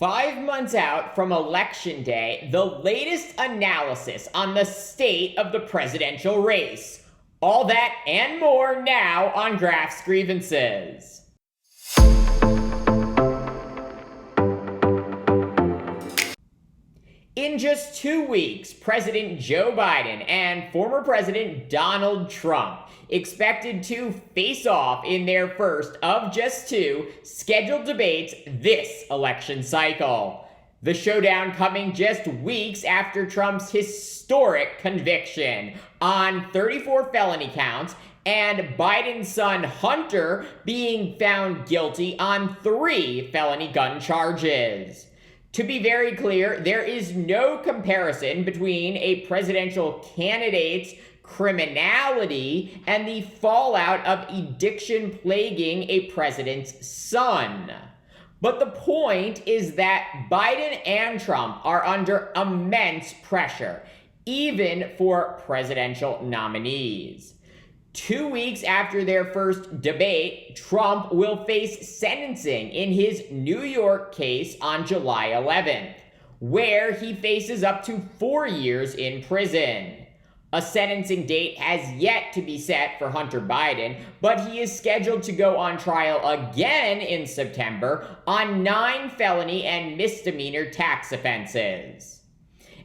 5 months out from Election Day, the latest analysis on the state of the presidential race. All that and more now on Graff's Grievances. In just 2 weeks, President Joe Biden and former President Donald Trump expected to face off in their first of just 2 scheduled debates this election cycle. The showdown coming just weeks after Trump's historic conviction on 34 felony counts and Biden's son Hunter being found guilty on 3 felony gun charges. To be very clear, there is no comparison between a presidential candidate's criminality and the fallout of addiction plaguing a president's son. But the point is that Biden and Trump are under immense pressure, even for presidential nominees. 2 weeks after their first debate, Trump will face sentencing in his New York case on July 11th, where he faces up to 4 years in prison. A sentencing date has yet to be set for Hunter Biden, but he is scheduled to go on trial again in September on 9 felony and misdemeanor tax offenses.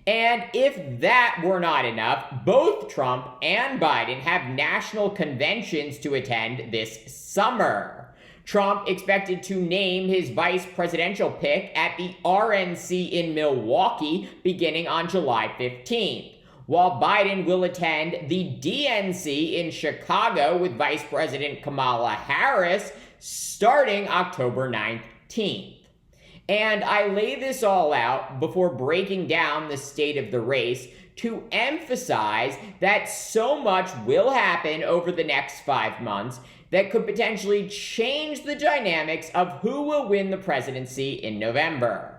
And if that were not enough, both Trump and Biden have national conventions to attend this summer. Trump expected to name his vice presidential pick at the RNC in Milwaukee beginning on July 15th. While Biden will attend the DNC in Chicago with Vice President Kamala Harris starting October 19th. And I lay this all out before breaking down the state of the race to emphasize that so much will happen over the next 5 months that could potentially change the dynamics of who will win the presidency in November.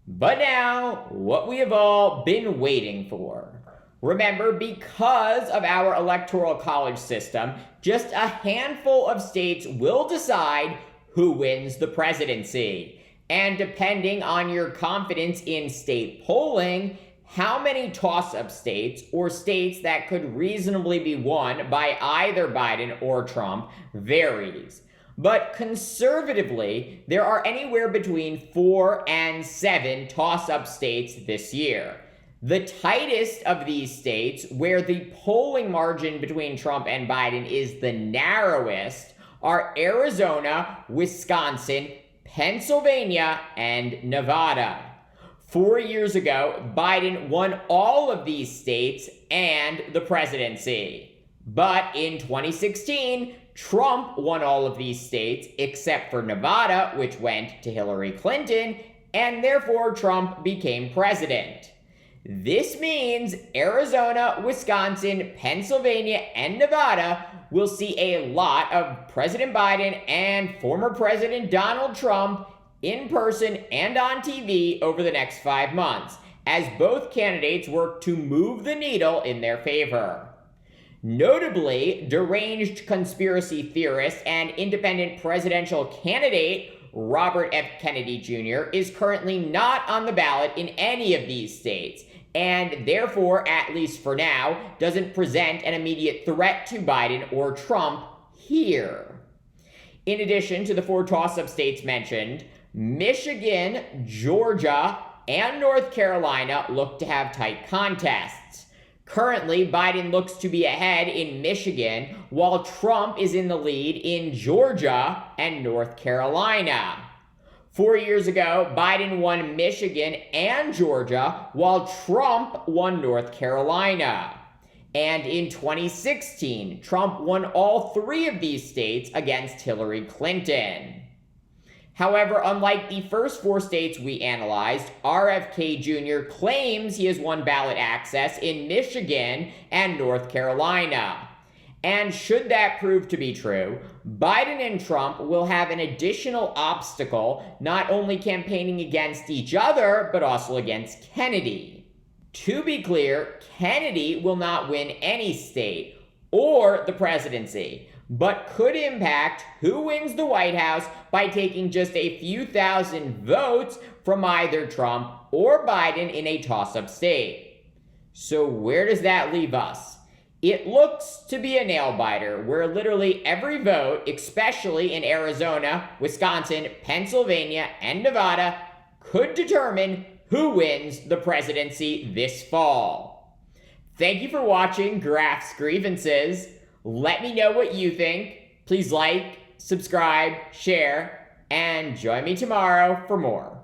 But now, what we have all been waiting for. Remember, because of our electoral college system, just a handful of states will decide who wins the presidency. And depending on your confidence in state polling, how many toss-up states or states that could reasonably be won by either Biden or Trump varies. But conservatively, there are anywhere between 4 and 7 toss-up states this year. The tightest of these states, where the polling margin between Trump and Biden is the narrowest, are Arizona, Wisconsin, Pennsylvania, and Nevada. 4 years ago, Biden won all of these states and the presidency. But in 2016, Trump won all of these states except for Nevada, which went to Hillary Clinton, and therefore Trump became president. This means Arizona, Wisconsin, Pennsylvania, and Nevada will see a lot of President Biden and former President Donald Trump in person and on TV over the next 5 months, as both candidates work to move the needle in their favor. Notably, deranged conspiracy theorist and independent presidential candidate Robert F. Kennedy Jr. is currently not on the ballot in any of these states, and therefore, at least for now, doesn't present an immediate threat to Biden or Trump here. In addition to the 4 toss-up states mentioned, Michigan, Georgia, and North Carolina look to have tight contests. Currently, Biden looks to be ahead in Michigan, while Trump is in the lead in Georgia and North Carolina. 4 years ago, Biden won Michigan and Georgia, while Trump won North Carolina. And in 2016, Trump won all 3 of these states against Hillary Clinton. However, unlike the first 4 states we analyzed, RFK Jr. claims he has won ballot access in Michigan and North Carolina. And should that prove to be true, Biden and Trump will have an additional obstacle, not only campaigning against each other, but also against Kennedy. To be clear, Kennedy will not win any state or the presidency, but could impact who wins the White House by taking just a few thousand votes from either Trump or Biden in a toss-up state. So where does that leave us? It looks to be a nail-biter, where literally every vote, especially in Arizona, Wisconsin, Pennsylvania, and Nevada, could determine who wins the presidency this fall. Thank you for watching Graf's Grievances. Let me know what you think. Please like, subscribe, share, and join me tomorrow for more.